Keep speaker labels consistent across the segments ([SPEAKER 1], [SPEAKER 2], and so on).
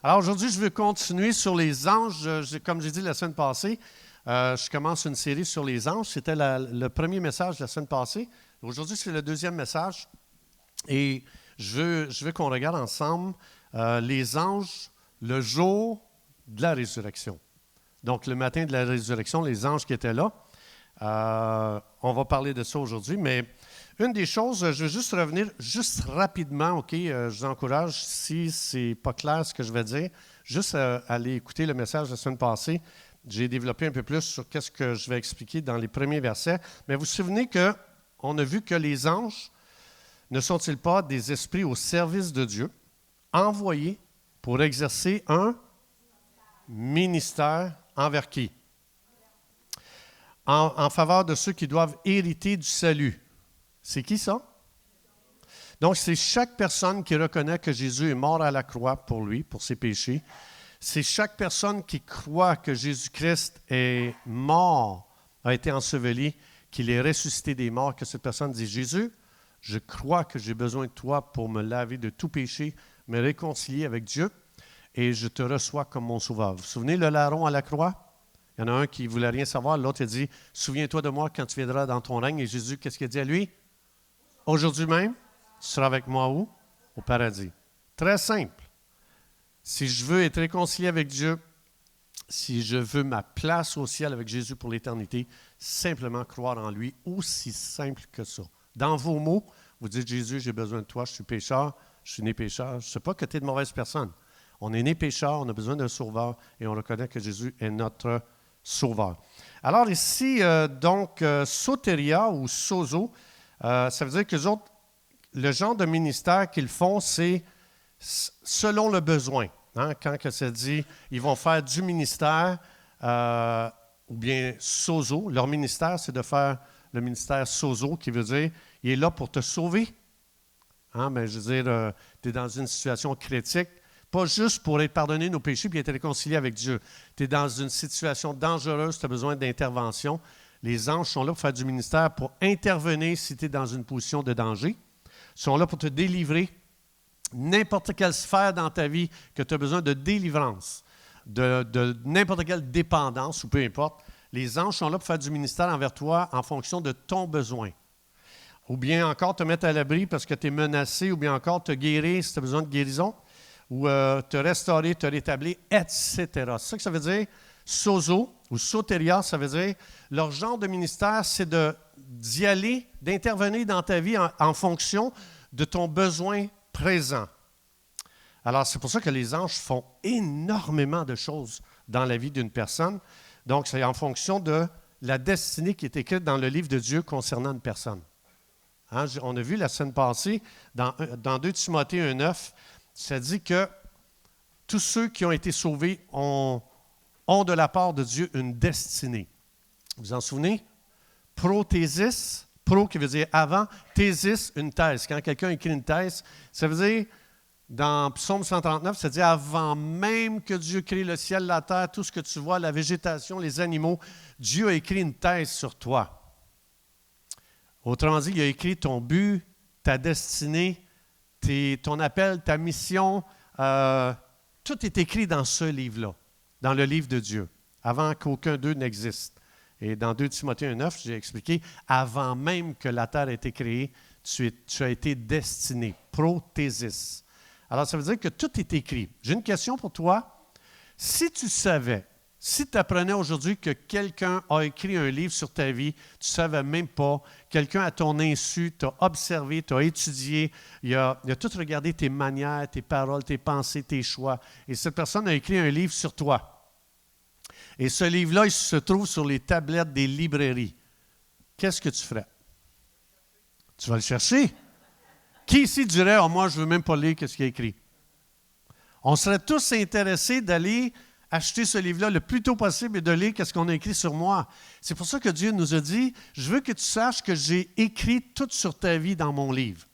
[SPEAKER 1] Alors aujourd'hui, je veux continuer sur les anges. Comme j'ai dit la semaine passée, je commence une série sur les anges. C'était le premier message de la semaine passée. Aujourd'hui, c'est le deuxième message. Et je veux qu'on regarde ensemble les anges le jour de la résurrection. Donc, le matin de la résurrection, les anges qui étaient là. On va parler de ça aujourd'hui, mais une des choses, je veux juste revenir juste rapidement, OK? Je vous encourage, si ce n'est pas clair ce que je vais dire, juste aller écouter le message de la semaine passée. J'ai développé un peu plus sur qu'est-ce que je vais expliquer dans les premiers versets. Mais vous vous souvenez qu'on a vu que les anges ne sont-ils pas des esprits au service de Dieu, envoyés pour exercer un ministère envers qui? En faveur de ceux qui doivent hériter du salut. C'est qui ça? Donc, c'est chaque personne qui reconnaît que Jésus est mort à la croix pour lui, pour ses péchés. C'est chaque personne qui croit que Jésus-Christ est mort, a été enseveli, qu'il est ressuscité des morts, que cette personne dit, Jésus, je crois que j'ai besoin de toi pour me laver de tout péché, me réconcilier avec Dieu, et je te reçois comme mon sauveur. Vous vous souvenez le larron à la croix? Il y en a un qui ne voulait rien savoir, l'autre a dit, souviens-toi de moi quand tu viendras dans ton règne. Et Jésus, qu'est-ce qu'il a dit à lui? Aujourd'hui même, tu seras avec moi où? Au paradis. Très simple. Si je veux être réconcilié avec Dieu, si je veux ma place au ciel avec Jésus pour l'éternité, simplement croire en lui, aussi simple que ça. Dans vos mots, vous dites, Jésus, j'ai besoin de toi, je suis pécheur, je suis né pécheur. Je ne sais pas que tu es de mauvaise personne. On est né pécheur, on a besoin d'un sauveur et on reconnaît que Jésus est notre sauveur. Alors ici, soteria ou sozo, ça veut dire que les autres, le genre de ministère qu'ils font, c'est selon le besoin. Hein? Quand que ça dit, ils vont faire du ministère, ou bien sozo. Leur ministère, c'est de faire le ministère sozo, qui veut dire, il est là pour te sauver. Hein? Mais je veux dire, tu es dans une situation critique, pas juste pour être pardonné nos péchés et être réconcilié avec Dieu. Tu es dans une situation dangereuse, tu as besoin d'intervention. Les anges sont là pour faire du ministère, pour intervenir si tu es dans une position de danger. Ils sont là pour te délivrer. N'importe quelle sphère dans ta vie que tu as besoin de délivrance, de n'importe quelle dépendance ou peu importe, les anges sont là pour faire du ministère envers toi en fonction de ton besoin. Ou bien encore te mettre à l'abri parce que tu es menacé, ou bien encore te guérir si tu as besoin de guérison, ou te restaurer, te rétablir, etc. C'est ça que ça veut dire. Sozo ou soteria, ça veut dire, leur genre de ministère, c'est d'y aller, d'intervenir dans ta vie en fonction de ton besoin présent. Alors, c'est pour ça que les anges font énormément de choses dans la vie d'une personne. Donc, c'est en fonction de la destinée qui est écrite dans le livre de Dieu concernant une personne. Hein, on a vu la semaine passée, dans 2 Timothée 1,9, ça dit que tous ceux qui ont été sauvés ont de la part de Dieu une destinée. Vous vous en souvenez? Prothésis, pro qui veut dire avant, thésis, une thèse. Quand quelqu'un écrit une thèse, ça veut dire, dans Psaume 139, ça dit avant même que Dieu crée le ciel, la terre, tout ce que tu vois, la végétation, les animaux, Dieu a écrit une thèse sur toi. Autrement dit, il a écrit ton but, ta destinée, ton appel, ta mission, tout est écrit dans ce livre-là, dans le livre de Dieu, avant qu'aucun d'eux n'existe. Et dans 2 Timothée 1,9, j'ai expliqué, avant même que la terre ait été créée, tu as été destiné, prothésis. Alors, ça veut dire que tout est écrit. J'ai une question pour toi. Si tu savais, si tu apprenais aujourd'hui que quelqu'un a écrit un livre sur ta vie, tu ne savais même pas, quelqu'un à ton insu t'a observé, t'a étudié, il a tout regardé tes manières, tes paroles, tes pensées, tes choix, et cette personne a écrit un livre sur toi. Et ce livre-là, il se trouve sur les tablettes des librairies. Qu'est-ce que tu ferais? Tu vas le chercher? Qui ici dirait, oh, moi, je ne veux même pas lire ce qu'il a écrit? On serait tous intéressés d'aller acheter ce livre-là le plus tôt possible et de lire ce qu'on a écrit sur moi. C'est pour ça que Dieu nous a dit, je veux que tu saches que j'ai écrit tout sur ta vie dans mon livre.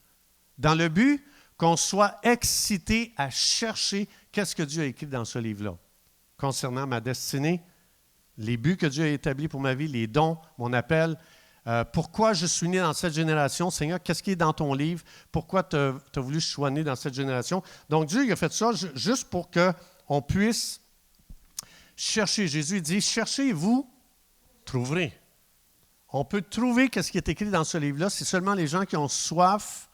[SPEAKER 1] Dans le but qu'on soit excité à chercher qu'est-ce que Dieu a écrit dans ce livre-là. Concernant ma destinée, les buts que Dieu a établis pour ma vie, les dons, mon appel, pourquoi je suis né dans cette génération, Seigneur, qu'est-ce qui est dans ton livre, pourquoi tu as voulu que je sois né dans cette génération. Donc Dieu il a fait ça juste pour qu'on on puisse chercher. Jésus dit, cherchez et vous trouverez. On peut trouver ce qui est écrit dans ce livre-là. C'est seulement les gens qui ont soif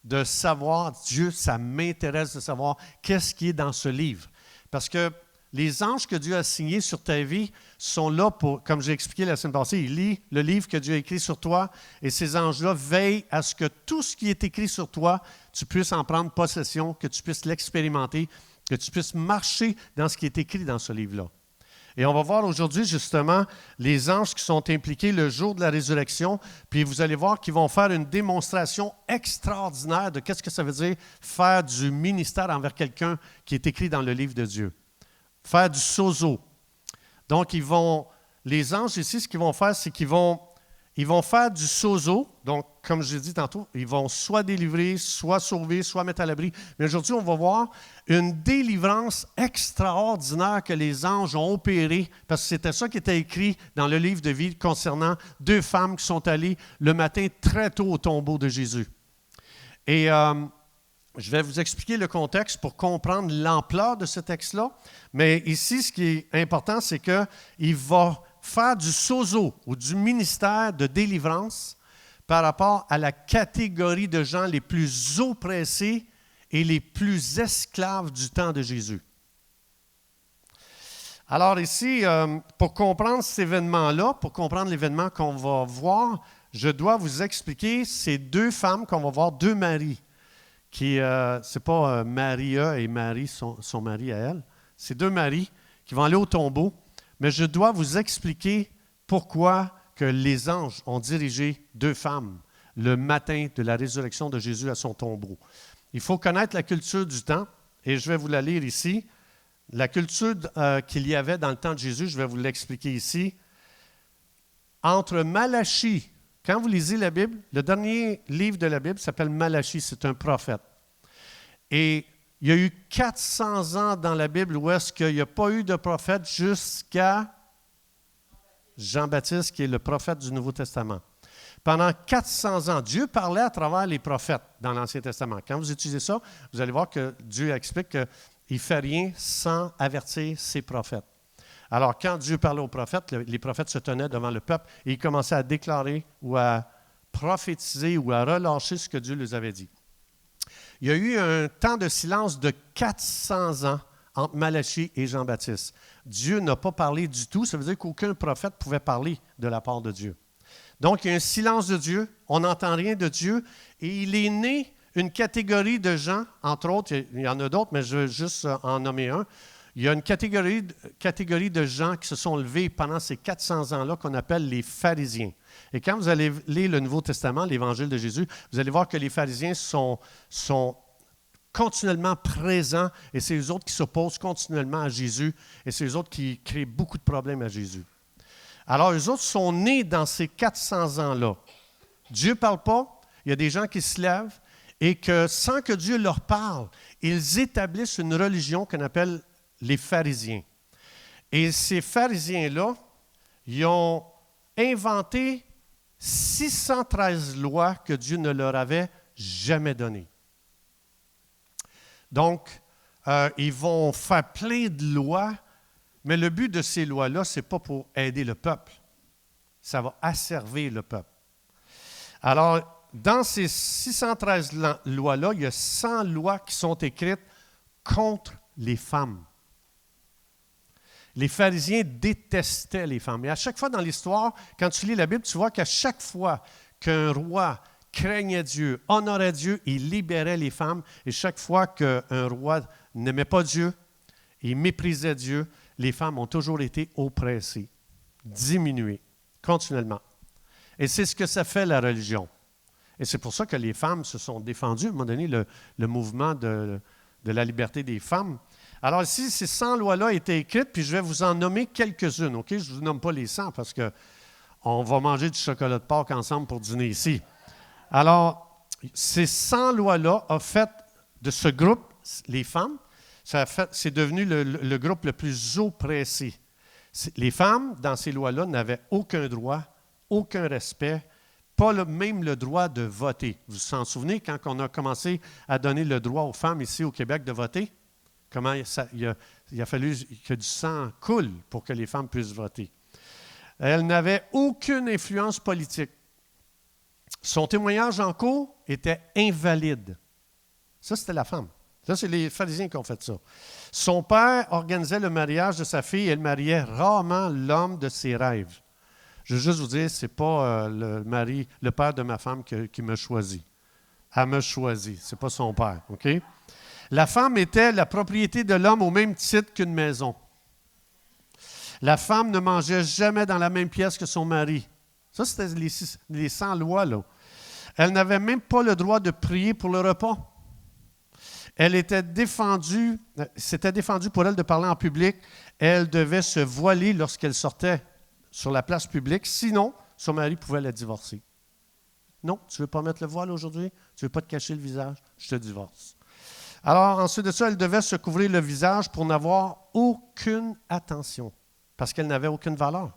[SPEAKER 1] de savoir, Dieu, ça m'intéresse de savoir qu'est-ce qui est dans ce livre. Parce que les anges que Dieu a signés sur ta vie sont là pour, comme j'ai expliqué la semaine passée, ils lisent le livre que Dieu a écrit sur toi et ces anges-là veillent à ce que tout ce qui est écrit sur toi, tu puisses en prendre possession, que tu puisses l'expérimenter, que tu puisses marcher dans ce qui est écrit dans ce livre-là. Et on va voir aujourd'hui justement les anges qui sont impliqués le jour de la résurrection, puis vous allez voir qu'ils vont faire une démonstration extraordinaire de qu'est-ce que ça veut dire faire du ministère envers quelqu'un qui est écrit dans le livre de Dieu. Faire du sozo. Donc, les anges ici, ce qu'ils vont faire, c'est qu'ils vont faire du sozo. Donc, comme je l'ai dit tantôt, ils vont soit délivrer, soit sauver, soit mettre à l'abri. Mais aujourd'hui, on va voir une délivrance extraordinaire que les anges ont opérée, parce que c'était ça qui était écrit dans le livre de vie concernant 2 femmes qui sont allées le matin très tôt au tombeau de Jésus. Et je vais vous expliquer le contexte pour comprendre l'ampleur de ce texte-là. Mais ici, ce qui est important, c'est qu'il va faire du sozo ou du ministère de délivrance par rapport à la catégorie de gens les plus oppressés et les plus esclaves du temps de Jésus. Alors ici, pour comprendre cet événement-là, pour comprendre l'événement qu'on va voir, je dois vous expliquer ces 2 femmes qu'on va voir, 2 maris. Ce n'est pas Maria et Marie, son mari à elle. C'est 2 maris qui vont aller au tombeau. Mais je dois vous expliquer pourquoi que les anges ont dirigé 2 femmes le matin de la résurrection de Jésus à son tombeau. Il faut connaître la culture du temps, et je vais vous la lire ici. La culture qu'il y avait dans le temps de Jésus, je vais vous l'expliquer ici. Entre Malachie, quand vous lisez la Bible, le dernier livre de la Bible s'appelle Malachie, c'est un prophète. Et il y a eu 400 ans dans la Bible où est-ce qu'il n'y a pas eu de prophète jusqu'à Jean-Baptiste, qui est le prophète du Nouveau Testament. Pendant 400 ans, Dieu parlait à travers les prophètes dans l'Ancien Testament. Quand vous utilisez ça, vous allez voir que Dieu explique qu'il ne fait rien sans avertir ses prophètes. Alors, quand Dieu parlait aux prophètes, les prophètes se tenaient devant le peuple et ils commençaient à déclarer ou à prophétiser ou à relâcher ce que Dieu leur avait dit. Il y a eu un temps de silence de 400 ans entre Malachie et Jean-Baptiste. Dieu n'a pas parlé du tout, ça veut dire qu'aucun prophète pouvait parler de la part de Dieu. Donc, il y a un silence de Dieu, on n'entend rien de Dieu, et il est né une catégorie de gens, entre autres, il y en a d'autres, mais je veux juste en nommer un. Il y a une catégorie de gens qui se sont levés pendant ces 400 ans-là qu'on appelle les pharisiens. Et quand vous allez lire le Nouveau Testament, l'Évangile de Jésus, vous allez voir que les pharisiens sont continuellement présents et c'est eux autres qui s'opposent continuellement à Jésus et c'est eux autres qui créent beaucoup de problèmes à Jésus. Alors, eux autres sont nés dans ces 400 ans-là. Dieu ne parle pas, il y a des gens qui se lèvent et que sans que Dieu leur parle, ils établissent une religion qu'on appelle les pharisiens. Et ces pharisiens-là, ils ont inventé 613 lois que Dieu ne leur avait jamais données. Donc, ils vont faire plein de lois, mais le but de ces lois-là, ce n'est pas pour aider le peuple. Ça va asservir le peuple. Alors, dans ces 613 lois-là, il y a 100 lois qui sont écrites contre les femmes. Les pharisiens détestaient les femmes. Et à chaque fois dans l'histoire, quand tu lis la Bible, tu vois qu'à chaque fois qu'un roi craignait Dieu, honorait Dieu, il libérait les femmes. Et chaque fois qu'un roi n'aimait pas Dieu, il méprisait Dieu, les femmes ont toujours été oppressées, diminuées, continuellement. Et c'est ce que ça fait la religion. Et c'est pour ça que les femmes se sont défendues. À un moment donné, le mouvement de la liberté des femmes. Alors ici, ces 100 lois-là étaient écrites, puis je vais vous en nommer quelques-unes. OK? Je ne vous nomme pas les 100 parce qu'on va manger du chocolat de Pâques ensemble pour dîner ici. Alors, ces 100 lois-là ont fait de ce groupe, les femmes, c'est devenu le groupe le plus oppressé. Les femmes, dans ces lois-là, n'avaient aucun droit, aucun respect, pas même le droit de voter. Vous vous en souvenez quand on a commencé à donner le droit aux femmes ici au Québec de voter? Comment il a fallu que du sang coule pour que les femmes puissent voter. Elle n'avait aucune influence politique. Son témoignage en cours était invalide. Ça, c'était la femme. Ça, c'est les pharisiens qui ont fait ça. Son père organisait le mariage de sa fille et elle mariait rarement l'homme de ses rêves. Je veux juste vous dire, ce n'est pas le père de ma femme qui me choisit. Elle me choisit, ce n'est pas son père. OK? La femme était la propriété de l'homme au même titre qu'une maison. La femme ne mangeait jamais dans la même pièce que son mari. Ça, c'était les 100 lois, là. Elle n'avait même pas le droit de prier pour le repas. C'était défendu pour elle de parler en public. Elle devait se voiler lorsqu'elle sortait sur la place publique. Sinon, son mari pouvait la divorcer. Non, tu ne veux pas mettre le voile aujourd'hui? Tu ne veux pas te cacher le visage? Je te divorce. Alors, ensuite de ça, elle devait se couvrir le visage pour n'avoir aucune attention, parce qu'elle n'avait aucune valeur.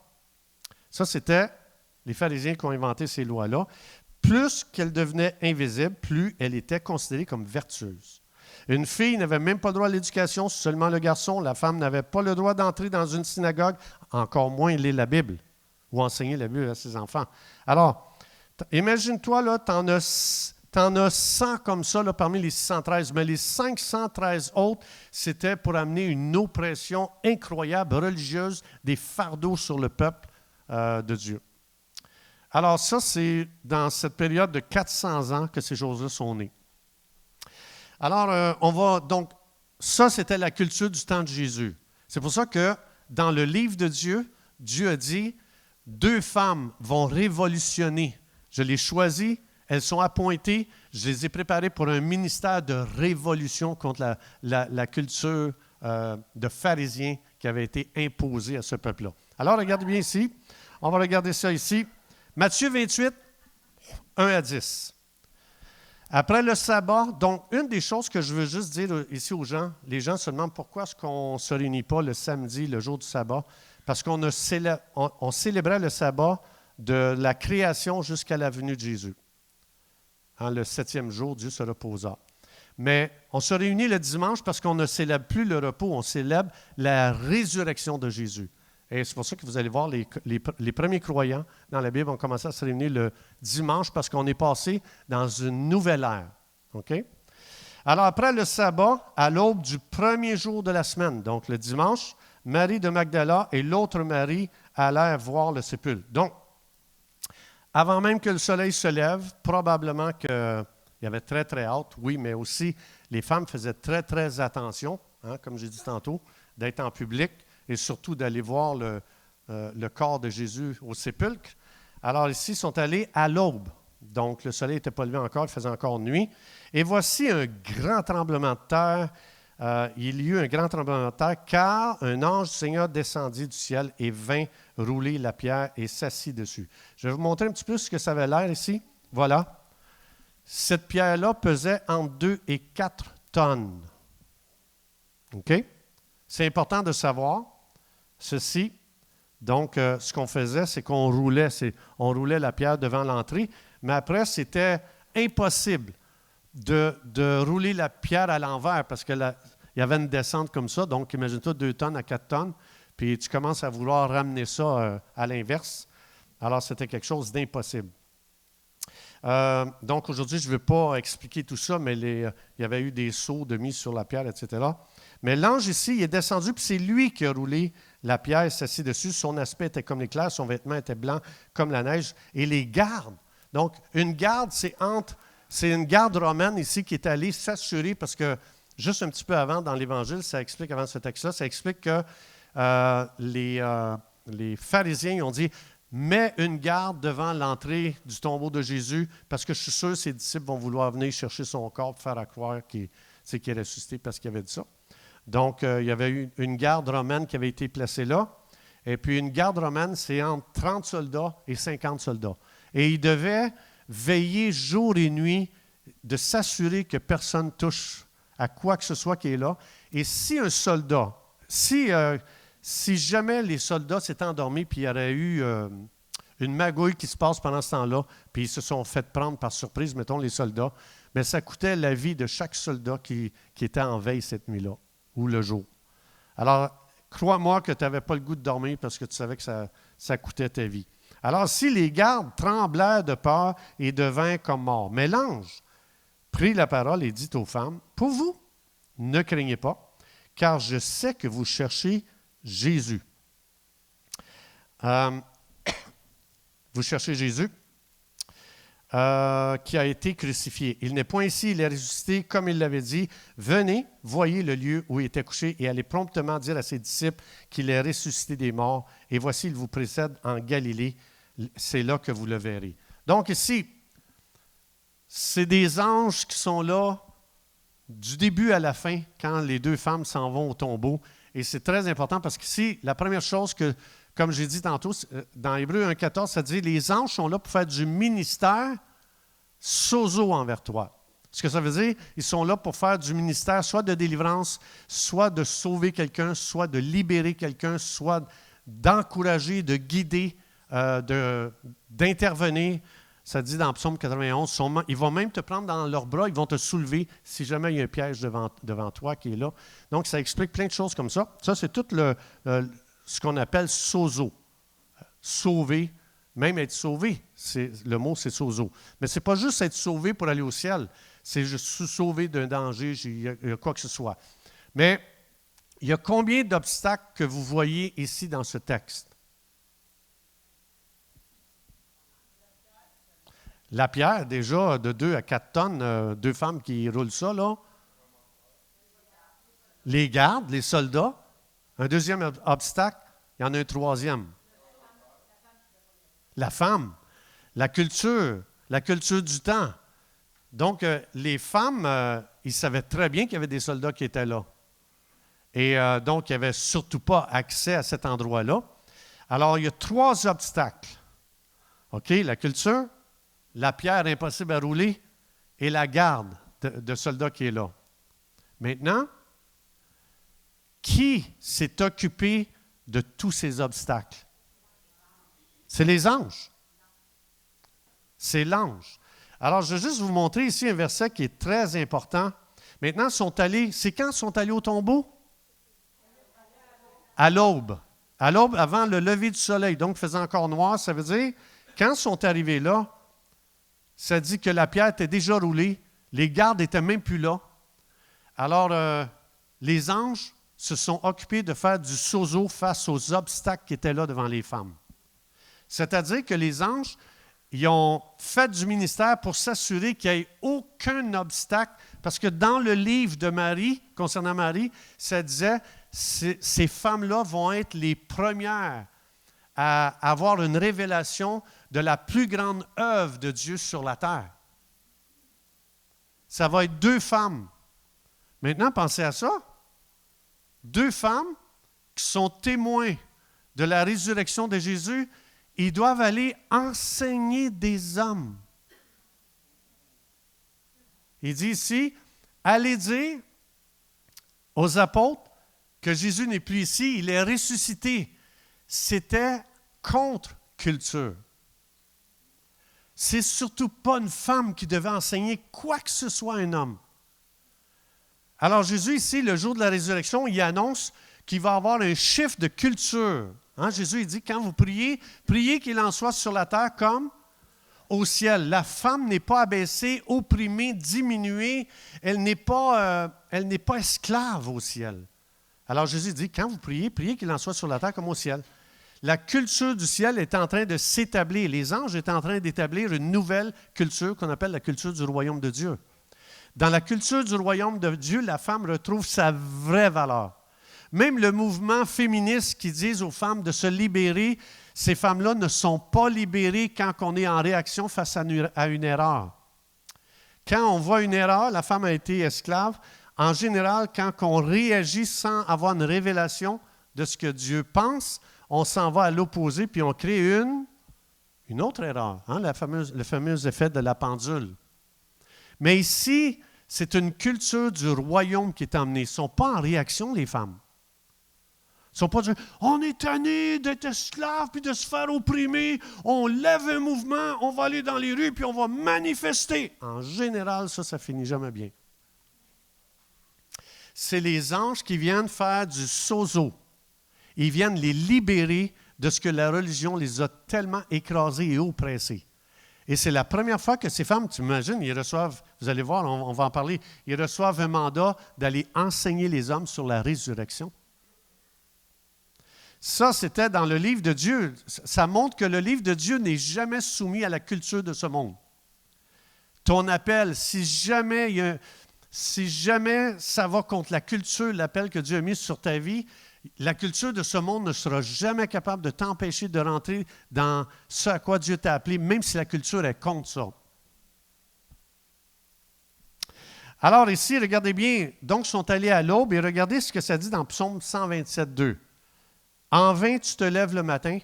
[SPEAKER 1] Ça, c'était les pharisiens qui ont inventé ces lois-là. Plus qu'elle devenait invisible, plus elle était considérée comme vertueuse. Une fille n'avait même pas le droit à l'éducation, seulement le garçon. La femme n'avait pas le droit d'entrer dans une synagogue, encore moins lire la Bible ou enseigner la Bible à ses enfants. Alors, imagine-toi, là, tu en as 100 comme ça là, parmi les 613, mais les 513 autres, c'était pour amener une oppression incroyable, religieuse, des fardeaux sur le peuple de Dieu. Alors ça, c'est dans cette période de 400 ans que ces choses-là sont nées. Alors, donc, ça, c'était la culture du temps de Jésus. C'est pour ça que dans le livre de Dieu, Dieu a dit, 2 femmes vont révolutionner. Je les choisis, elles sont appointées, je les ai préparées pour un ministère de révolution contre la culture de pharisiens qui avait été imposée à ce peuple-là. Alors, regardez bien ici. On va regarder ça ici. Matthieu 28, 1 à 10. Après le sabbat, donc une des choses que je veux juste dire ici aux gens, les gens se demandent pourquoi est-ce qu'on ne se réunit pas le samedi, le jour du sabbat, parce qu'on célébrait le sabbat de la création jusqu'à la venue de Jésus. Le 7e jour, Dieu se reposa. Mais on se réunit le dimanche parce qu'on ne célèbre plus le repos, on célèbre la résurrection de Jésus. Et c'est pour ça que vous allez voir, les premiers croyants dans la Bible ont commencé à se réunir le dimanche parce qu'on est passé dans une nouvelle ère. OK? Alors, après le sabbat, à l'aube du premier jour de la semaine, donc le dimanche, Marie de Magdala et l'autre Marie allèrent voir le sépulcre. Donc, avant même que le soleil se lève, probablement qu'il y avait très, très hâte, oui, mais aussi les femmes faisaient très, très attention, comme j'ai dit tantôt, d'être en public et surtout d'aller voir le corps de Jésus au sépulcre. Alors ici, ils sont allés à l'aube. Donc, le soleil n'était pas levé encore, il faisait encore nuit. Et voici un grand tremblement de terre. Il y eut un grand tremblement de terre, car un ange du Seigneur descendit du ciel et vint rouler la pierre et s'assit dessus. Je vais vous montrer un petit peu ce que ça avait l'air ici. Voilà. Cette pierre-là pesait entre 2 et 4 tonnes. OK? C'est important de savoir ceci. Donc, ce qu'on faisait, c'est qu'on roulait, la pierre devant l'entrée, mais après, c'était impossible de rouler la pierre à l'envers parce qu'il y avait une descente comme ça. Donc, imagine-toi 2 tonnes à 4 tonnes, puis tu commences à vouloir ramener ça à l'inverse. Alors, c'était quelque chose d'impossible. Donc, aujourd'hui, je ne veux pas expliquer tout ça, mais il y avait eu des seaux de mise sur la pierre, etc. Mais l'ange ici, il est descendu, puis c'est lui qui a roulé la pierre et s'assit dessus. Son aspect était comme l'éclair, son vêtement était blanc comme la neige. Et les gardes, donc une garde, c'est une garde romaine ici qui est allée s'assurer, parce que juste un petit peu avant, dans l'Évangile, ça explique, avant ce texte-là, ça explique que les pharisiens ont dit « Mets une garde devant l'entrée du tombeau de Jésus, parce que je suis sûr que ses disciples vont vouloir venir chercher son corps pour faire croire qu'il est ressuscité parce qu'il avait dit ça. » Donc, il y avait eu une garde romaine qui avait été placée là. Et puis, une garde romaine, c'est entre 30 soldats et 50 soldats. Et ils devaient veiller jour et nuit de s'assurer que personne touche à quoi que ce soit qui est là. Et si un soldat, si jamais les soldats s'étaient endormis puis il y aurait eu une magouille qui se passe pendant ce temps-là, puis ils se sont fait prendre par surprise, mettons les soldats, mais ça coûtait la vie de chaque soldat qui était en veille cette nuit-là, ou le jour. Alors, crois-moi que tu n'avais pas le goût de dormir parce que tu savais que ça coûtait ta vie. Alors, si les gardes tremblèrent de peur et devinrent comme morts. Mais l'ange prit la parole et dit aux femmes, « Pour vous, ne craignez pas, car je sais que vous cherchez Jésus. » Vous cherchez Jésus qui a été crucifié. Il n'est point ici, il est ressuscité, comme il l'avait dit. Venez, voyez le lieu où il était couché et allez promptement dire à ses disciples qu'il est ressuscité des morts. Et voici, il vous précède en Galilée. C'est là que vous le verrez. Donc ici, c'est des anges qui sont là du début à la fin quand les deux femmes s'en vont au tombeau. Et c'est très important parce qu'ici, la première chose que, comme j'ai dit tantôt, dans Hébreux 1,14, ça dit « Les anges sont là pour faire du ministère sozo envers toi ». Ce que ça veut dire, ils sont là pour faire du ministère soit de délivrance, soit de sauver quelqu'un, soit de libérer quelqu'un, soit d'encourager, de guider, d'intervenir. Ça dit dans Psaume 91, ils vont même te prendre dans leurs bras, ils vont te soulever si jamais il y a un piège devant toi qui est là. Donc, ça explique plein de choses comme ça. Ça, c'est tout ce qu'on appelle sozo. Sauver, même être sauvé, le mot c'est sozo. Mais ce n'est pas juste être sauvé pour aller au ciel, c'est juste sauver d'un danger, il y a quoi que ce soit. Mais il y a combien d'obstacles que vous voyez ici dans ce texte? La pierre, déjà, de 2 à 4 tonnes, 2 femmes qui roulent ça, là. Les gardes, les soldats. Un deuxième obstacle, il y en a un troisième. La femme, la culture du temps. Donc, les femmes, ils savaient très bien qu'il y avait des soldats qui étaient là. Et donc, ils n'avaient surtout pas accès à cet endroit-là. Alors, il y a 3 obstacles. OK, la culture, la pierre impossible à rouler et la garde de soldats qui est là. Maintenant, qui s'est occupé de tous ces obstacles? C'est les anges. C'est l'ange. Alors, je vais juste vous montrer ici un verset qui est très important. Maintenant, c'est quand ils sont allés au tombeau? À l'aube. À l'aube, avant le lever du soleil. Donc, il faisait encore noir. Ça veut dire, quand ils sont arrivés là, ça dit que la pierre était déjà roulée. Les gardes n'étaient même plus là. Alors, les anges se sont occupés de faire du sozo face aux obstacles qui étaient là devant les femmes. C'est-à-dire que les anges, ils ont fait du ministère pour s'assurer qu'il n'y ait aucun obstacle. Parce que dans le livre de Marie, concernant Marie, ça disait, ces femmes-là vont être les premières à avoir une révélation de la plus grande œuvre de Dieu sur la terre. Ça va être 2 femmes. Maintenant, pensez à ça. 2 femmes qui sont témoins de la résurrection de Jésus, ils doivent aller enseigner des hommes. Il dit ici, allez dire aux apôtres que Jésus n'est plus ici, il est ressuscité. C'était contre-culture. C'est surtout pas une femme qui devait enseigner quoi que ce soit à un homme. Alors Jésus ici, le jour de la résurrection, il annonce qu'il va y avoir un shift de culture. Hein? Jésus il dit, quand vous priez, priez qu'il en soit sur la terre comme au ciel. La femme n'est pas abaissée, opprimée, diminuée. Elle n'est pas esclave au ciel. Alors Jésus dit, quand vous priez, priez qu'il en soit sur la terre comme au ciel. La culture du ciel est en train de s'établir. Les anges étaient en train d'établir une nouvelle culture qu'on appelle la culture du royaume de Dieu. Dans la culture du royaume de Dieu, la femme retrouve sa vraie valeur. Même le mouvement féministe qui dit aux femmes de se libérer, ces femmes-là ne sont pas libérées quand on est en réaction face à une erreur. Quand on voit une erreur, la femme a été esclave. En général, quand on réagit sans avoir une révélation de ce que Dieu pense, on s'en va à l'opposé, puis on crée une autre erreur, hein, le fameux effet de la pendule. Mais ici, c'est une culture du royaume qui est emmenée. Ils ne sont pas en réaction, les femmes. Ils ne sont pas dit « On est tanné d'être esclaves puis de se faire opprimer. On lève un mouvement, on va aller dans les rues puis on va manifester. » En général, ça finit jamais bien. c'est les anges qui viennent faire du sozo. Ils viennent les libérer de ce que la religion les a tellement écrasés et oppressés. Et c'est la première fois que ces femmes, tu imagines, ils reçoivent, vous allez voir, on va en parler, ils reçoivent un mandat d'aller enseigner les hommes sur la résurrection. Ça, c'était dans le livre de Dieu. Ça montre que le livre de Dieu n'est jamais soumis à la culture de ce monde. Ton appel, si jamais ça va contre la culture, l'appel que Dieu a mis sur ta vie, la culture de ce monde ne sera jamais capable de t'empêcher de rentrer dans ce à quoi Dieu t'a appelé, même si la culture est contre ça. Alors ici, regardez bien, donc ils sont allés à l'aube et regardez ce que ça dit dans Psaume 127, 2. En vain tu te lèves le matin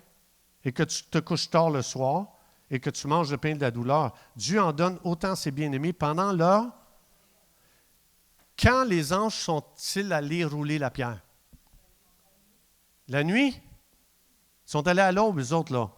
[SPEAKER 1] et que tu te couches tard le soir et que tu manges le pain de la douleur. Dieu en donne autant à ses bien-aimés pendant l'heure. Quand les anges sont-ils allés rouler la pierre? La nuit? Ils sont allés à l'aube, eux autres, là.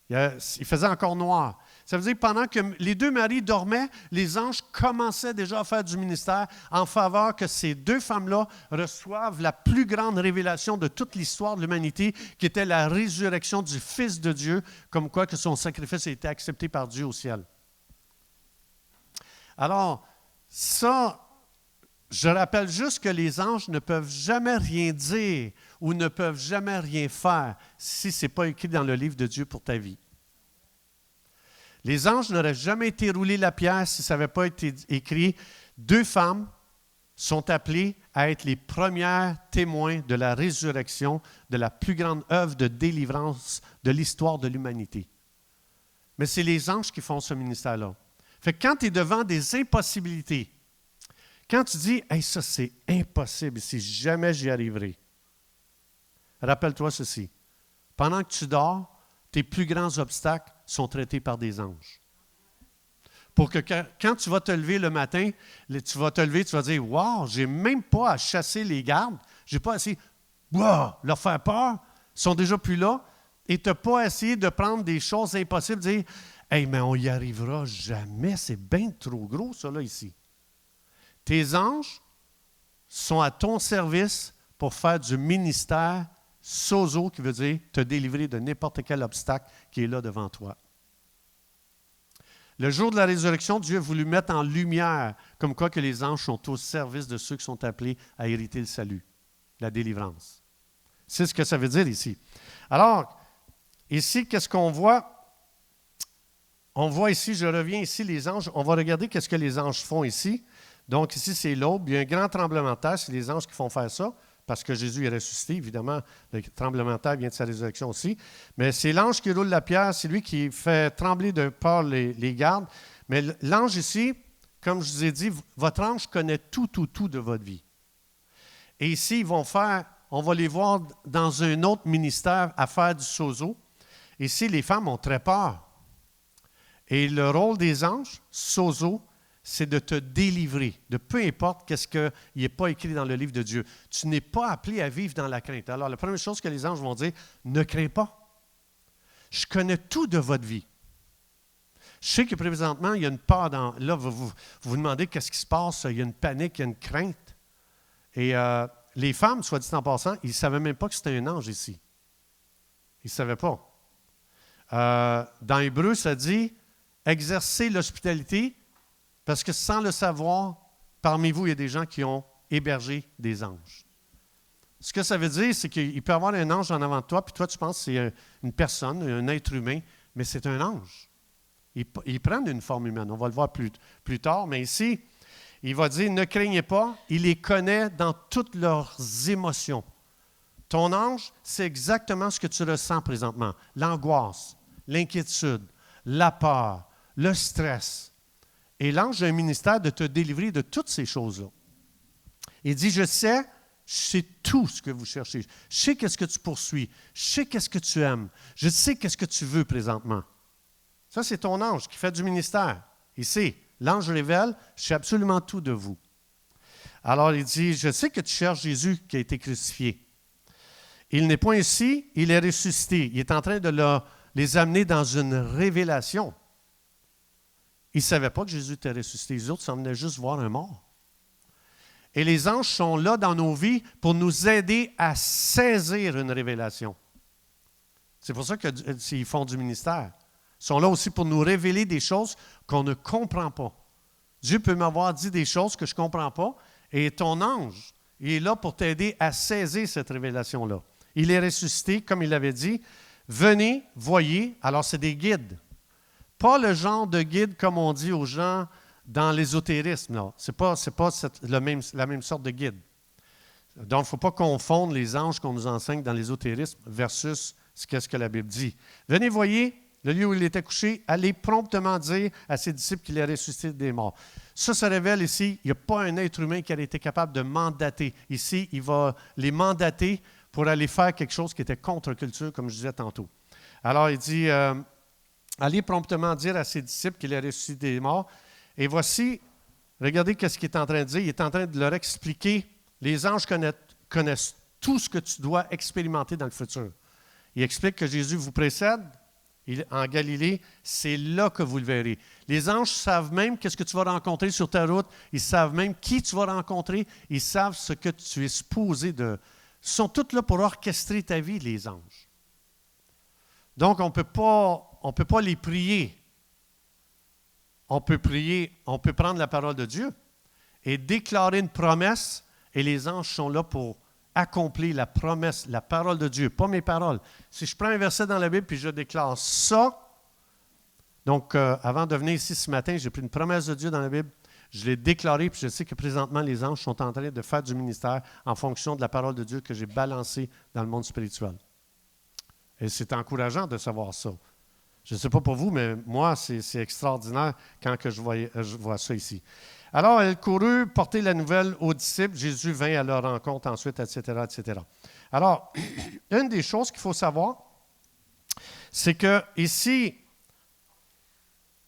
[SPEAKER 1] Il faisait encore noir. Ça veut dire que pendant que les deux maris dormaient, les anges commençaient déjà à faire du ministère en faveur que ces deux femmes-là reçoivent la plus grande révélation de toute l'histoire de l'humanité, qui était la résurrection du Fils de Dieu, comme quoi que son sacrifice a été accepté par Dieu au ciel. Alors, ça, je rappelle juste que les anges ne peuvent jamais rien dire ou ne peuvent jamais rien faire si ce n'est pas écrit dans le livre de Dieu pour ta vie. Les anges n'auraient jamais été roulés la pierre si ça n'avait pas été écrit. Deux femmes sont appelées à être les premières témoins de la résurrection, de la plus grande œuvre de délivrance de l'histoire de l'humanité. Mais c'est les anges qui font ce ministère-là. Fait que quand tu es devant des impossibilités, quand tu dis « Hey, ça c'est impossible, si jamais j'y arriverai », rappelle-toi ceci. Pendant que tu dors, tes plus grands obstacles sont traités par des anges. Pour que quand tu vas te lever le matin, tu vas dire « Wow, je n'ai même pas à chasser les gardes, je n'ai pas à essayer leur faire peur, ils sont déjà plus là, et tu n'as pas à essayer de prendre des choses impossibles, de dire « Hey, mais on n'y arrivera jamais, c'est bien trop gros ça là ici. » Tes anges sont à ton service pour faire du ministère sozo, qui veut dire te délivrer de n'importe quel obstacle qui est là devant toi. Le jour de la résurrection, Dieu a voulu mettre en lumière comme quoi que les anges sont au service de ceux qui sont appelés à hériter le salut, la délivrance. C'est ce que ça veut dire ici. Alors, ici, qu'est-ce qu'on voit? On voit ici, je reviens ici, les anges. On va regarder qu'est-ce que les anges font ici. Donc ici, c'est l'aube. Il y a un grand tremblement de terre. C'est les anges qui font faire ça, parce que Jésus est ressuscité. Évidemment, le tremblement de terre vient de sa résurrection aussi. Mais c'est l'ange qui roule la pierre. C'est lui qui fait trembler de peur les gardes. Mais l'ange ici, comme je vous ai dit, votre ange connaît tout de votre vie. Et ici, on va les voir dans un autre ministère à faire du sozo. Ici, les femmes ont très peur. Et le rôle des anges, sozo, c'est de te délivrer de peu importe qu'est-ce qu'il n'est pas écrit dans le livre de Dieu. Tu n'es pas appelé à vivre dans la crainte. Alors, la première chose que les anges vont dire, ne crains pas. Je connais tout de votre vie. Je sais que présentement, il y a une peur là, vous vous demandez qu'est-ce qui se passe, il y a une panique, il y a une crainte. Et les femmes, soit dit en passant, ils ne savaient même pas que c'était un ange ici. Ils ne savaient pas. Dans Hébreu, ça dit, exercez l'hospitalité. Parce que sans le savoir, parmi vous, il y a des gens qui ont hébergé des anges. Ce que ça veut dire, c'est qu'il peut y avoir un ange en avant de toi, puis toi, tu penses que c'est une personne, un être humain, mais c'est un ange. Ils prennent une forme humaine. On va le voir plus tard, mais ici, il va dire, ne craignez pas, il les connaît dans toutes leurs émotions. Ton ange, c'est exactement ce que tu ressens présentement. L'angoisse, l'inquiétude, la peur, le stress. Et l'ange a un ministère de te délivrer de toutes ces choses-là. Il dit, je sais tout ce que vous cherchez. Je sais qu'est-ce que tu poursuis. Je sais qu'est-ce que tu aimes. Je sais qu'est-ce que tu veux présentement. Ça, c'est ton ange qui fait du ministère. Il sait. L'ange révèle, je sais absolument tout de vous. Alors, il dit, je sais que tu cherches Jésus qui a été crucifié. Il n'est point ici, il est ressuscité. Il est en train de les amener dans une révélation. Ils ne savaient pas que Jésus était ressuscité. Les autres s'en venaient juste voir un mort. Et les anges sont là dans nos vies pour nous aider à saisir une révélation. C'est pour ça qu'ils font du ministère. Ils sont là aussi pour nous révéler des choses qu'on ne comprend pas. Dieu peut m'avoir dit des choses que je ne comprends pas, et ton ange, il est là pour t'aider à saisir cette révélation-là. Il est ressuscité, comme il l'avait dit. Venez, voyez. Alors, c'est des guides. Pas le genre de guide comme on dit aux gens dans l'ésotérisme. Non, ce n'est pas la même sorte de guide. Donc, il ne faut pas confondre les anges qu'on nous enseigne dans l'ésotérisme versus ce que la Bible dit. Venez, voyez le lieu où il était couché, allez promptement dire à ses disciples qu'il est ressuscité des morts. Ça se révèle ici, il n'y a pas un être humain qui a été capable de mandater. Ici, il va les mandater pour aller faire quelque chose qui était contre-culture, comme je disais tantôt. Alors, il dit, allez promptement dire à ses disciples qu'il est ressuscité des morts. Et voici, regardez ce qu'il est en train de dire. Il est en train de leur expliquer, les anges connaissent tout ce que tu dois expérimenter dans le futur. Il explique que Jésus vous précède en Galilée, c'est là que vous le verrez. Les anges savent même qu'est-ce que tu vas rencontrer sur ta route. Ils savent même qui tu vas rencontrer. Ils savent ce que tu es supposé de... Ils sont tous là pour orchestrer ta vie, les anges. Donc, on ne peut pas les prier. On peut prier, on peut prendre la parole de Dieu et déclarer une promesse, et les anges sont là pour accomplir la promesse, la parole de Dieu, pas mes paroles. Si je prends un verset dans la Bible puis je déclare ça, donc avant de venir ici ce matin, j'ai pris une promesse de Dieu dans la Bible, je l'ai déclarée, puis je sais que présentement les anges sont en train de faire du ministère en fonction de la parole de Dieu que j'ai balancée dans le monde spirituel. Et c'est encourageant de savoir ça. Je ne sais pas pour vous, mais moi, c'est extraordinaire quand je vois ça ici. Alors, elle courut porter la nouvelle aux disciples. Jésus vint à leur rencontre ensuite, etc., etc. Alors, une des choses qu'il faut savoir, c'est que ici,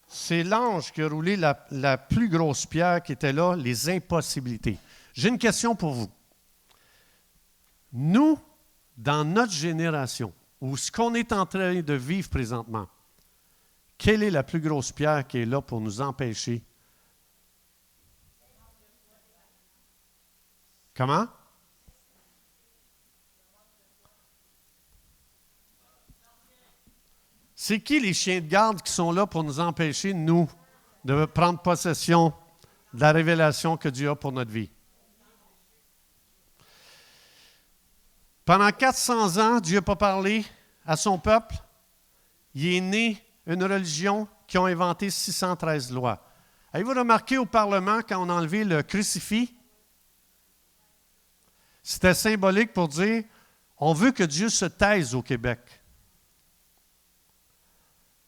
[SPEAKER 1] c'est l'ange qui a roulé la plus grosse pierre qui était là, les impossibilités. J'ai une question pour vous. Nous, dans notre génération, ou ce qu'on est en train de vivre présentement, quelle est la plus grosse pierre qui est là pour nous empêcher? Comment? C'est qui les chiens de garde qui sont là pour nous empêcher, nous, de prendre possession de la révélation que Dieu a pour notre vie? Pendant 400 ans, Dieu n'a pas parlé à son peuple. Il est né une religion qui a inventé 613 lois. Avez-vous remarqué au Parlement, quand on a enlevé le crucifix, c'était symbolique pour dire, on veut que Dieu se taise au Québec.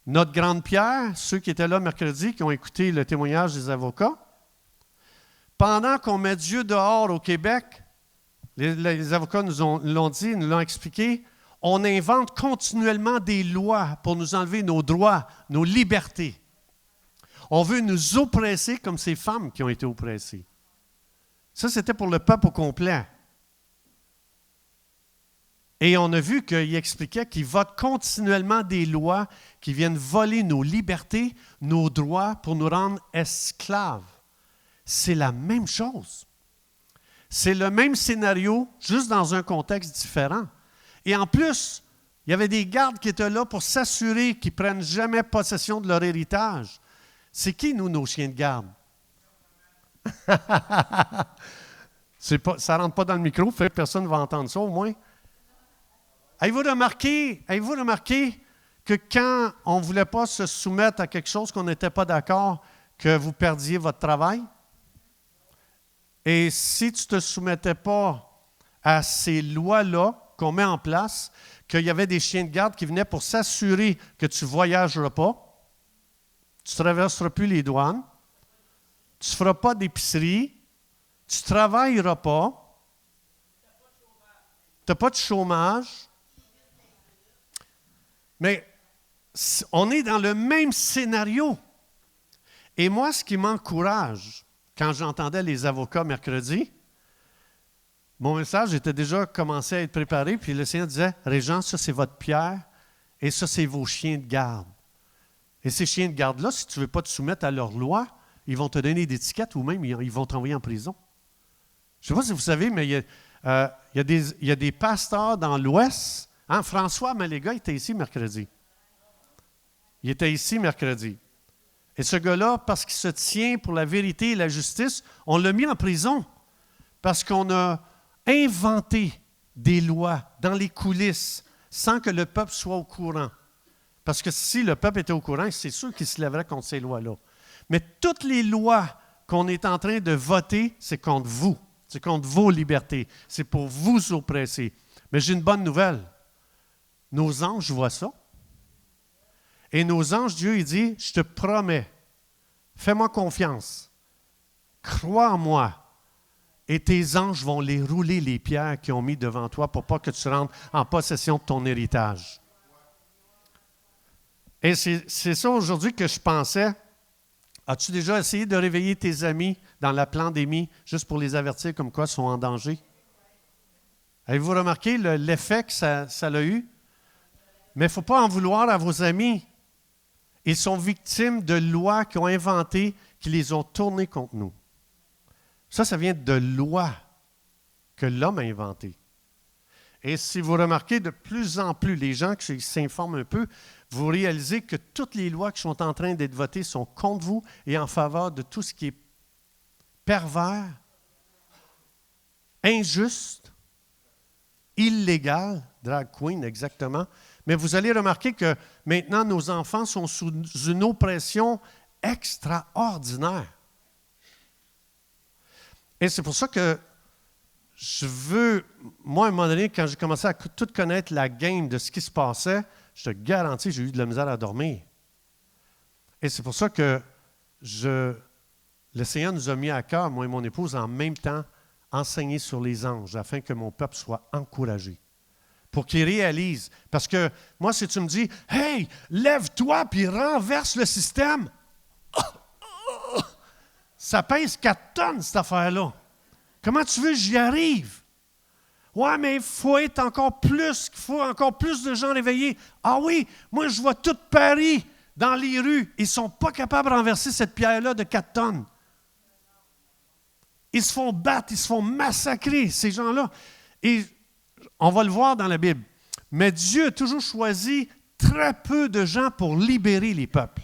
[SPEAKER 1] Notre grande pierre, ceux qui étaient là mercredi, qui ont écouté le témoignage des avocats, pendant qu'on met Dieu dehors au Québec, les avocats nous l'ont dit, nous l'ont expliqué, on invente continuellement des lois pour nous enlever nos droits, nos libertés. On veut nous oppresser comme ces femmes qui ont été oppressées. Ça, c'était pour le peuple au complet. Et on a vu qu'il expliquait qu'il vote continuellement des lois qui viennent voler nos libertés, nos droits pour nous rendre esclaves. C'est la même chose. C'est le même scénario, juste dans un contexte différent. Et en plus, il y avait des gardes qui étaient là pour s'assurer qu'ils ne prennent jamais possession de leur héritage. C'est qui, nous, nos chiens de garde? Ça ne rentre pas dans le micro, fait que personne ne va entendre ça au moins. Avez-vous remarqué que quand on ne voulait pas se soumettre à quelque chose qu'on n'était pas d'accord, que vous perdiez votre travail? Et si tu ne te soumettais pas à ces lois-là qu'on met en place, qu'il y avait des chiens de garde qui venaient pour s'assurer que tu ne voyageras pas, tu ne traverseras plus les douanes, tu ne feras pas d'épicerie, tu ne travailleras pas, tu n'as pas de chômage. Mais on est dans le même scénario. Et moi, ce qui m'encourage, quand j'entendais les avocats mercredi, mon message était déjà commencé à être préparé, puis le Seigneur disait, « Régent, ça c'est votre pierre, et ça c'est vos chiens de garde. » Et ces chiens de garde-là, si tu ne veux pas te soumettre à leurs lois, ils vont te donner des étiquettes ou même ils vont t'envoyer en prison. Je ne sais pas si vous savez, mais il y a des pasteurs dans l'Ouest. Hein, François Maléga était ici mercredi. Il était ici mercredi. Et ce gars-là, parce qu'il se tient pour la vérité et la justice, on l'a mis en prison parce qu'on a inventé des lois dans les coulisses sans que le peuple soit au courant. Parce que si le peuple était au courant, c'est sûr qu'il se lèverait contre ces lois-là. Mais toutes les lois qu'on est en train de voter, c'est contre vous. C'est contre vos libertés. C'est pour vous oppresser. Mais j'ai une bonne nouvelle. Nos anges voient ça. Et nos anges, Dieu, il dit, je te promets, fais-moi confiance, crois en moi, et tes anges vont les rouler les pierres qu'ils ont mis devant toi pour pas que tu rentres en possession de ton héritage. Et c'est ça aujourd'hui que je pensais. As-tu déjà essayé de réveiller tes amis dans la pandémie juste pour les avertir comme quoi ils sont en danger? Avez-vous remarqué l'effet que ça a eu? Mais il ne faut pas en vouloir à vos amis. Ils sont victimes de lois qu'ils ont inventées, qui les ont tournées contre nous. Ça vient de lois que l'homme a inventées. Et si vous remarquez de plus en plus, les gens qui s'informent un peu, vous réalisez que toutes les lois qui sont en train d'être votées sont contre vous et en faveur de tout ce qui est pervers, injuste, illégal, drag queen exactement. Mais vous allez remarquer que maintenant, nos enfants sont sous une oppression extraordinaire. Et c'est pour ça que je veux, moi, à un moment donné, quand j'ai commencé à tout connaître la game de ce qui se passait, je te garantis, j'ai eu de la misère à dormir. Et c'est pour ça que le Seigneur nous a mis à cœur, moi et mon épouse, en même temps, enseigner sur les anges, afin que mon peuple soit encouragé. Pour qu'il réalise. Parce que moi, si tu me dis, « Hey, lève-toi puis renverse le système », ça pèse 4 tonnes, cette affaire-là. Comment tu veux que j'y arrive? Ouais, mais il faut être encore plus, il faut encore plus de gens réveillés. Ah oui, moi, je vois tout Paris dans les rues. Ils ne sont pas capables de renverser cette pierre-là de 4 tonnes. Ils se font battre, ils se font massacrer, ces gens-là. Et on va le voir dans la Bible. Mais Dieu a toujours choisi très peu de gens pour libérer les peuples.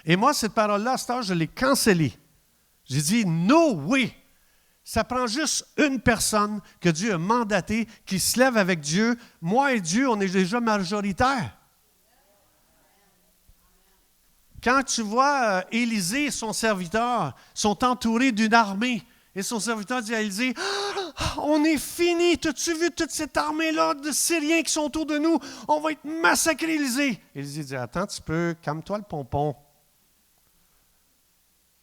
[SPEAKER 1] Et moi, cette parole-là, à cette heure, je l'ai cancellée. J'ai dit, no way! Ça prend juste une personne que Dieu a mandatée qui se lève avec Dieu. Moi et Dieu, on est déjà majoritaires. Quand tu vois Élisée et son serviteur sont entourés d'une armée, et son serviteur dit à Élisée, « On est fini, t'as-tu vu toute cette armée-là de Syriens qui sont autour de nous? On va être massacrés, Élisée. » Élisée dit, « Attends un petit peu, calme-toi le pompon.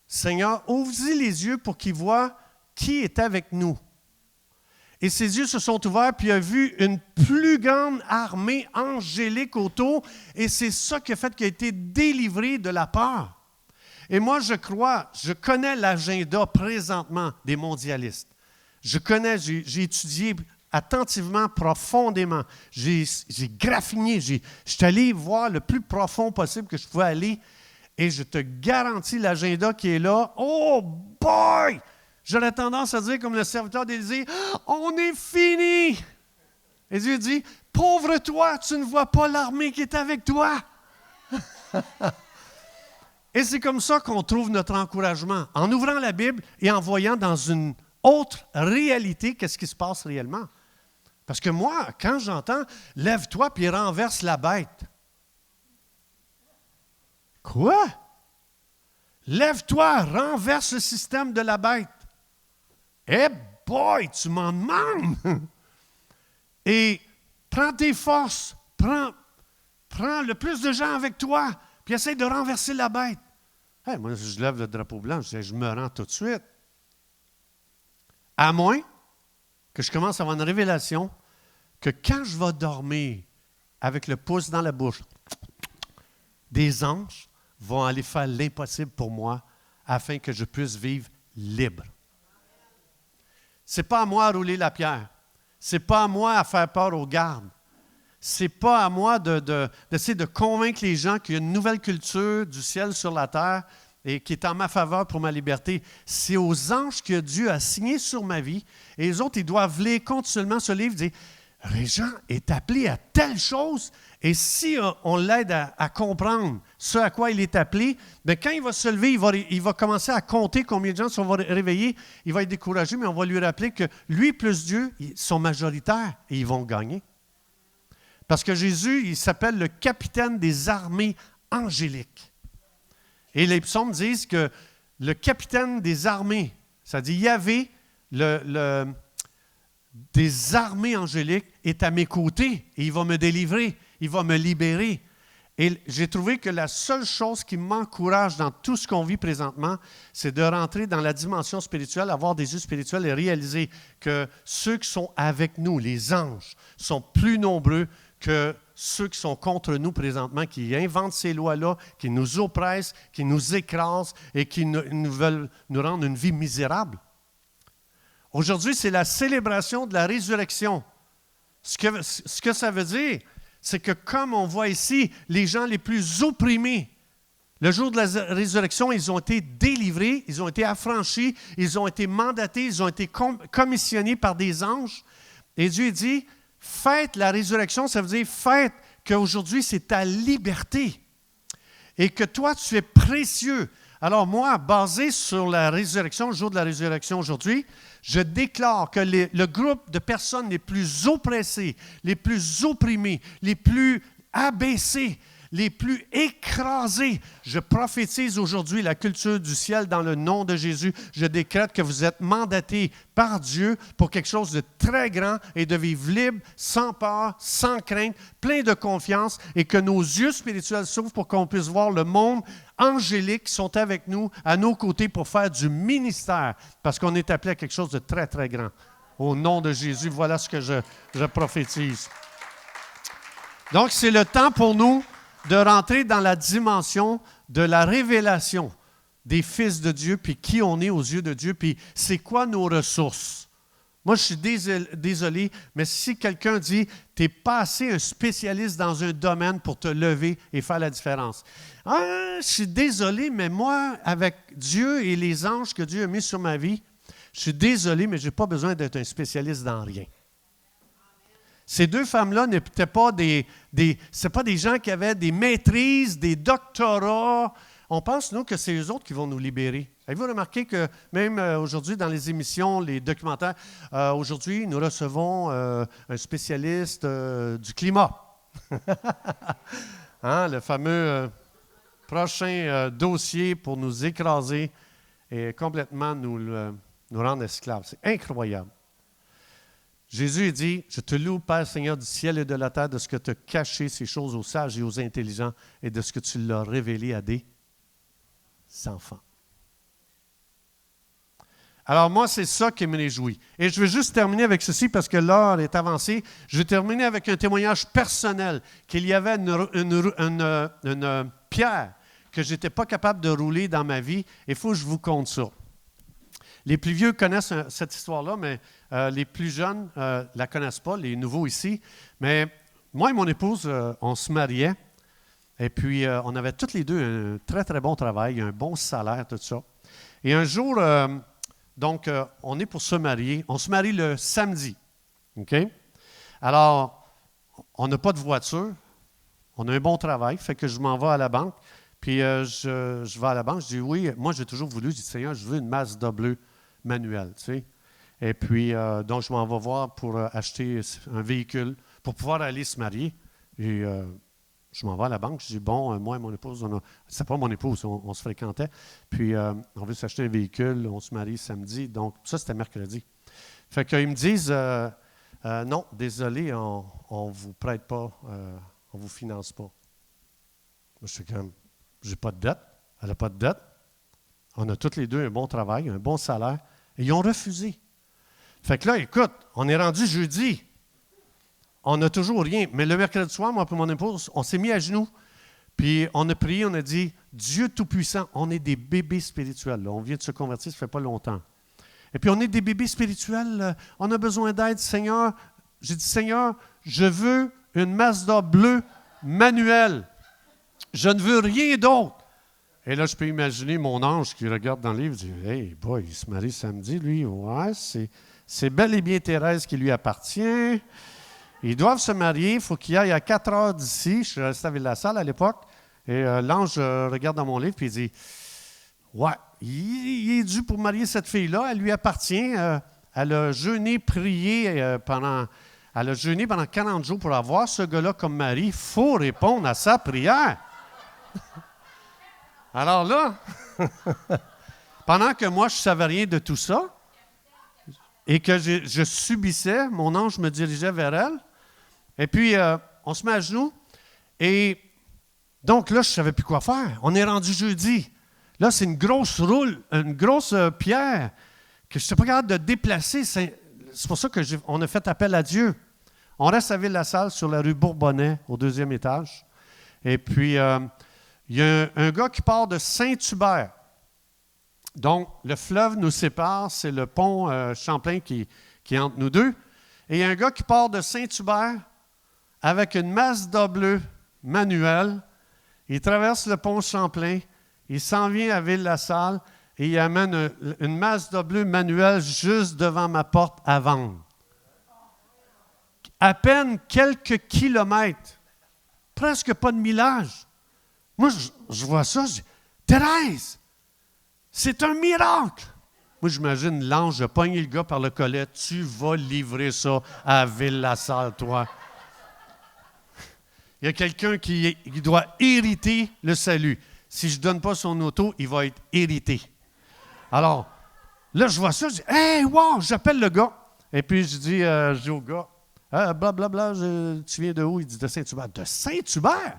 [SPEAKER 1] Seigneur, ouvre-y les yeux pour qu'il voit qui est avec nous. » Et ses yeux se sont ouverts, puis il a vu une plus grande armée angélique autour, et c'est ça qui a fait qu'il a été délivré de la peur. Et moi, je connais l'agenda présentement des mondialistes. J'ai étudié attentivement, profondément. J'ai graffiné, je suis allé voir le plus profond possible que je pouvais aller, et je te garantis l'agenda qui est là. Oh boy! J'aurais tendance à dire, comme le serviteur d'Élisée, « On est fini! » Et Dieu dit, « Pauvre toi, tu ne vois pas l'armée qui est avec toi! » Et c'est comme ça qu'on trouve notre encouragement, en ouvrant la Bible et en voyant dans une autre réalité qu'est-ce qui se passe réellement. Parce que moi, quand j'entends « Lève-toi puis renverse la bête », quoi? Lève-toi, renverse le système de la bête. Eh boy, tu m'en demandes! Et prends tes forces, prends le plus de gens avec toi, puis essaye de renverser la bête. Hey, moi, je lève le drapeau blanc, je me rends tout de suite. À moins que je commence à avoir une révélation que quand je vais dormir avec le pouce dans la bouche, des anges vont aller faire l'impossible pour moi afin que je puisse vivre libre. Ce n'est pas à moi à rouler la pierre. Ce n'est pas à moi à faire peur aux gardes. Ce n'est pas à moi d'essayer de convaincre les gens qu'il y a une nouvelle culture du ciel sur la terre et qui est en ma faveur pour ma liberté. C'est aux anges que Dieu a signé sur ma vie. Et les autres, ils doivent lire continuellement ce livre et dire, Régent est appelé à telle chose. Et si on l'aide à comprendre ce à quoi il est appelé, bien, quand il va se lever, il va commencer à compter combien de gens sont réveillés. Il va être découragé, mais on va lui rappeler que lui plus Dieu ils sont majoritaires et ils vont gagner. Parce que Jésus, il s'appelle le capitaine des armées angéliques. Et les psaumes disent que le capitaine des armées, ça dit Yahvé, des armées angéliques, est à mes côtés et il va me délivrer, il va me libérer. Et j'ai trouvé que la seule chose qui m'encourage dans tout ce qu'on vit présentement, c'est de rentrer dans la dimension spirituelle, avoir des yeux spirituels et réaliser que ceux qui sont avec nous, les anges, sont plus nombreux que ceux qui sont contre nous présentement, qui inventent ces lois-là, qui nous oppressent, qui nous écrasent et qui nous veulent nous rendre une vie misérable. Aujourd'hui, c'est la célébration de la résurrection. Ce que ça veut dire, c'est que comme on voit ici, les gens les plus opprimés, le jour de la résurrection, ils ont été délivrés, ils ont été affranchis, ils ont été mandatés, ils ont été commissionnés par des anges. Et Dieu dit, fête la résurrection, ça veut dire fête qu'aujourd'hui, c'est ta liberté et que toi, tu es précieux. Alors moi, basé sur la résurrection, le jour de la résurrection aujourd'hui, je déclare que le groupe de personnes les plus oppressées, les plus opprimées, les plus abaissées, les plus écrasés. Je prophétise aujourd'hui la culture du ciel dans le nom de Jésus. Je décrète que vous êtes mandatés par Dieu pour quelque chose de très grand et de vivre libre, sans peur, sans crainte, plein de confiance et que nos yeux spirituels s'ouvrent pour qu'on puisse voir le monde angélique qui sont avec nous, à nos côtés pour faire du ministère parce qu'on est appelé à quelque chose de très, très grand. Au nom de Jésus, voilà ce que je prophétise. Donc, c'est le temps pour nous de rentrer dans la dimension de la révélation des fils de Dieu, puis qui on est aux yeux de Dieu, puis c'est quoi nos ressources. Moi, je suis désolé, mais si quelqu'un dit « tu n'es pas assez un spécialiste dans un domaine pour te lever et faire la différence ». Je suis désolé, mais moi, avec Dieu et les anges que Dieu a mis sur ma vie, je suis désolé, mais je n'ai pas besoin d'être un spécialiste dans rien. Ces deux femmes-là n'étaient pas c'est pas des gens qui avaient des maîtrises, des doctorats. On pense, nous, que c'est eux autres qui vont nous libérer. Avez-vous remarqué que même aujourd'hui, dans les émissions, les documentaires, aujourd'hui, nous recevons un spécialiste du climat. Hein, le fameux prochain dossier pour nous écraser et complètement nous rendre esclaves. C'est incroyable. Jésus dit, « Je te loue, Père Seigneur du ciel et de la terre, de ce que tu as caché ces choses aux sages et aux intelligents et de ce que tu l'as révélé à des enfants. » Alors moi, c'est ça qui me réjouit. Et je vais juste terminer avec ceci parce que l'heure est avancée. Je vais terminer avec un témoignage personnel qu'il y avait une pierre que je n'étais pas capable de rouler dans ma vie. Il faut que je vous conte ça. Les plus vieux connaissent cette histoire-là, mais les plus jeunes ne la connaissent pas, les nouveaux ici. Mais moi et mon épouse, on se mariait. Et puis, on avait toutes les deux un très, très bon travail, un bon salaire, tout ça. Et un jour, on est pour se marier. On se marie le samedi. OK? Alors, on n'a pas de voiture. On a un bon travail. Fait que je m'en vais à la banque. Puis, je vais à la banque. Je dis, oui, moi, j'ai toujours voulu. Je dis, Seigneur, je veux une Mazda bleue manuelle, tu sais. Et puis, donc, je m'en vais voir pour acheter un véhicule pour pouvoir aller se marier. Et je m'en vais à la banque. Je dis, bon, moi et mon épouse, c'est pas mon épouse, on se fréquentait. Puis, on veut s'acheter un véhicule, on se marie samedi. Donc, ça, c'était mercredi. Fait qu'ils me disent, non, désolé, on ne vous prête pas, on ne vous finance pas. Moi, je suis comme, j'ai pas de dette, elle n'a pas de dette. On a tous les deux un bon travail, un bon salaire. Et ils ont refusé. Fait que là, écoute, on est rendu jeudi. On n'a toujours rien. Mais le mercredi soir, moi et mon épouse, on s'est mis à genoux. Puis on a prié, on a dit, Dieu Tout-Puissant, on est des bébés spirituels. Là. On vient de se convertir, ça ne fait pas longtemps. Et puis on est des bébés spirituels. On a besoin d'aide, Seigneur. J'ai dit, Seigneur, je veux une Mazda bleue manuelle. Je ne veux rien d'autre. Et là, je peux imaginer mon ange qui regarde dans le livre et dit « Hey, boy, il se marie samedi, lui. Ouais, c'est bel et bien Thérèse qui lui appartient. Ils doivent se marier. Il faut qu'il aille à 4 heures d'ici. » Je suis resté à Ville-la-Salle à l'époque. Et l'ange regarde dans mon livre et il dit « Ouais, il est dû pour marier cette fille-là. Elle lui appartient. Elle a jeûné, prié pendant 40 jours pour avoir ce gars-là comme mari. Il faut répondre à sa prière. » Alors là, pendant que moi, je ne savais rien de tout ça et que je subissais, mon ange me dirigeait vers elle. Et puis, on se met à genoux. Et donc là, je ne savais plus quoi faire. On est rendu jeudi. Là, c'est une grosse pierre que je n'étais pas capable de déplacer. C'est pour ça qu'on a fait appel à Dieu. On reste à Ville-la-Salle sur la rue Bourbonnais, au 2e étage. Et puis, il y a un gars qui part de Saint-Hubert. Donc, le fleuve nous sépare, c'est le pont Champlain qui est entre nous deux. Et il y a un gars qui part de Saint-Hubert avec une Mazda bleue manuelle. Il traverse le pont Champlain, il s'en vient à Ville-la-Salle et il amène une Mazda bleue manuelle juste devant ma porte à vendre. À peine quelques kilomètres, presque pas de millage. Moi, je vois ça, je dis « Thérèse, c'est un miracle! » Moi, j'imagine l'ange a pogné le gars par le collet. « Tu vas livrer ça à Ville-la-Salle, toi. » Il y a quelqu'un qui doit hériter le salut. Si je ne donne pas son auto, il va être hérité. Alors, là, je vois ça, je dis « Hey, wow! » J'appelle le gars. Et puis, je dis au gars « Blablabla, tu viens de où? » Il dit « De Saint-Hubert. » « De Saint-Hubert?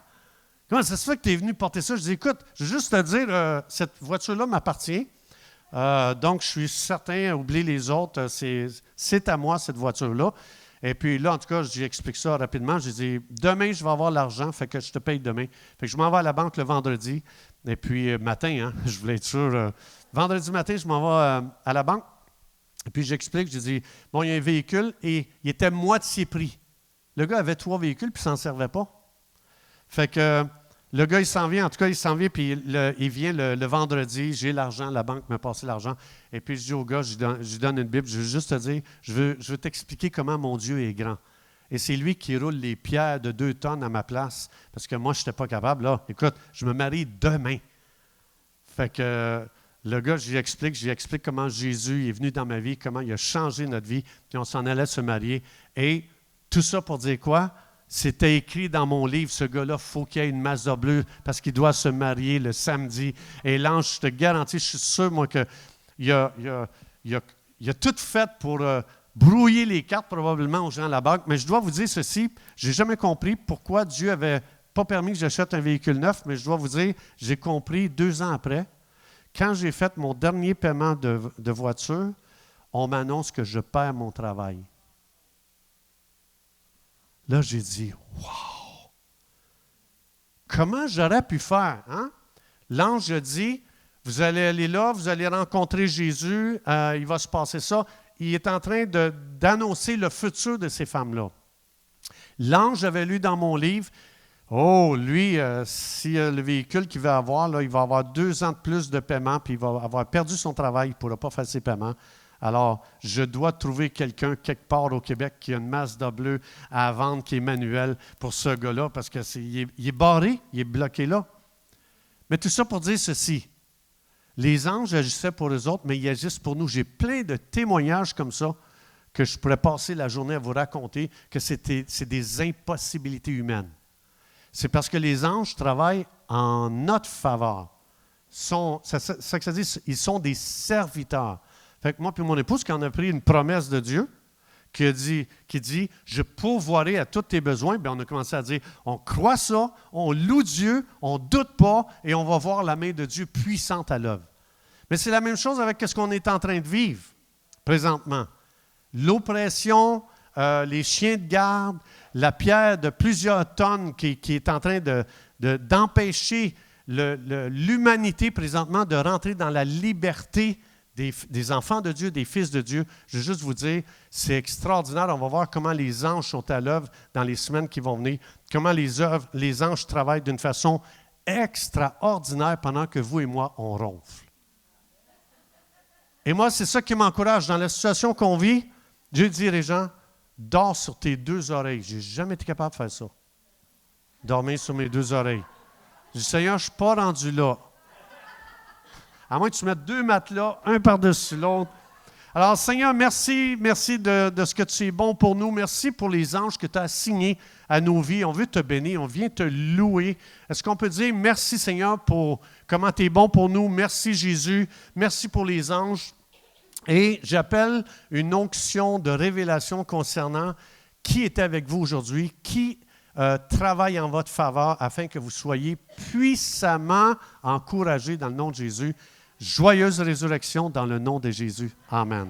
[SPEAKER 1] Comment ça se fait que tu es venu porter ça? » Je dis, écoute, je veux juste te dire, cette voiture-là m'appartient. Donc, je suis certain, oublie les autres, c'est à moi, cette voiture-là. Et puis là, en tout cas, j'explique ça rapidement. Je dis, demain, je vais avoir l'argent, fait que je te paye demain. Fait que je m'en vais à la banque le vendredi. Et puis, matin, hein, je voulais être sûr. Vendredi matin, je m'en vais à la banque. Et puis, j'explique, je dis, bon, il y a un véhicule et il était moitié prix. Le gars avait 3 véhicules puis il ne s'en servait pas. Fait que le gars, il s'en vient, en tout cas, il s'en vient, puis il vient le vendredi, j'ai l'argent, la banque m'a passé l'argent, et puis je dis au gars, je lui donne une Bible, je veux juste te dire, je veux t'expliquer comment mon Dieu est grand. Et c'est lui qui roule les pierres de 2 tonnes à ma place, parce que moi, je n'étais pas capable. Là, écoute, je me marie demain. Fait que le gars, je lui explique comment Jésus est venu dans ma vie, comment il a changé notre vie, puis on s'en allait se marier. Et tout ça pour dire quoi? C'était écrit dans mon livre, ce gars-là, il faut qu'il y ait une Mazda bleue parce qu'il doit se marier le samedi. Et l'ange, je te garantis, je suis sûr, moi, qu'il a tout fait pour brouiller les cartes probablement aux gens à la banque. Mais je dois vous dire ceci, je n'ai jamais compris pourquoi Dieu n'avait pas permis que j'achète un véhicule neuf, mais je dois vous dire, j'ai compris 2 ans après, quand j'ai fait mon dernier paiement de voiture, on m'annonce que je perds mon travail. Là, j'ai dit, « Wow! Comment j'aurais pu faire? » Hein? L'ange a dit, « Vous allez aller là, vous allez rencontrer Jésus, il va se passer ça. » Il est en train d'annoncer le futur de ces femmes-là. L'ange avait lu dans mon livre, « Oh, lui, si le véhicule qu'il va avoir, là, il va avoir 2 ans de plus de paiement, puis il va avoir perdu son travail, il ne pourra pas faire ses paiements. » Alors, je dois trouver quelqu'un quelque part au Québec qui a une Mazda bleue à vendre qui est manuelle pour ce gars-là parce qu'il est barré, il est bloqué là. Mais tout ça pour dire ceci. Les anges agissaient pour eux autres, mais ils agissent pour nous. J'ai plein de témoignages comme ça que je pourrais passer la journée à vous raconter que c'est des impossibilités humaines. C'est parce que les anges travaillent en notre faveur. Ça dit, ils sont des serviteurs. Fait que moi et mon épouse, quand on a pris une promesse de Dieu qui dit « Je pourvoirai à tous tes besoins », bien, on a commencé à dire « On croit ça, on loue Dieu, on ne doute pas et on va voir la main de Dieu puissante à l'œuvre. » Mais c'est la même chose avec ce qu'on est en train de vivre présentement. L'oppression, les chiens de garde, la pierre de plusieurs tonnes qui est en train d'empêcher l'humanité présentement de rentrer dans la liberté des enfants de Dieu, des fils de Dieu. Je veux juste vous dire, c'est extraordinaire. On va voir comment les anges sont à l'œuvre dans les semaines qui vont venir, comment les anges travaillent d'une façon extraordinaire pendant que vous et moi, on ronfle. Et moi, c'est ça qui m'encourage. Dans la situation qu'on vit, Dieu dit, Régent, dors sur tes deux oreilles. Je n'ai jamais été capable de faire ça. Dormir sur mes deux oreilles. Je dis, Seigneur, je ne suis pas rendu là. À moins que tu mettes deux matelas, un par-dessus l'autre. Alors, Seigneur, merci de ce que tu es bon pour nous. Merci pour les anges que tu as assignés à nos vies. On veut te bénir, on vient te louer. Est-ce qu'on peut dire merci, Seigneur, pour comment tu es bon pour nous? Merci, Jésus. Merci pour les anges. Et j'appelle une onction de révélation concernant qui est avec vous aujourd'hui, qui travaille en votre faveur afin que vous soyez puissamment encouragés dans le nom de Jésus. Joyeuse résurrection dans le nom de Jésus. Amen.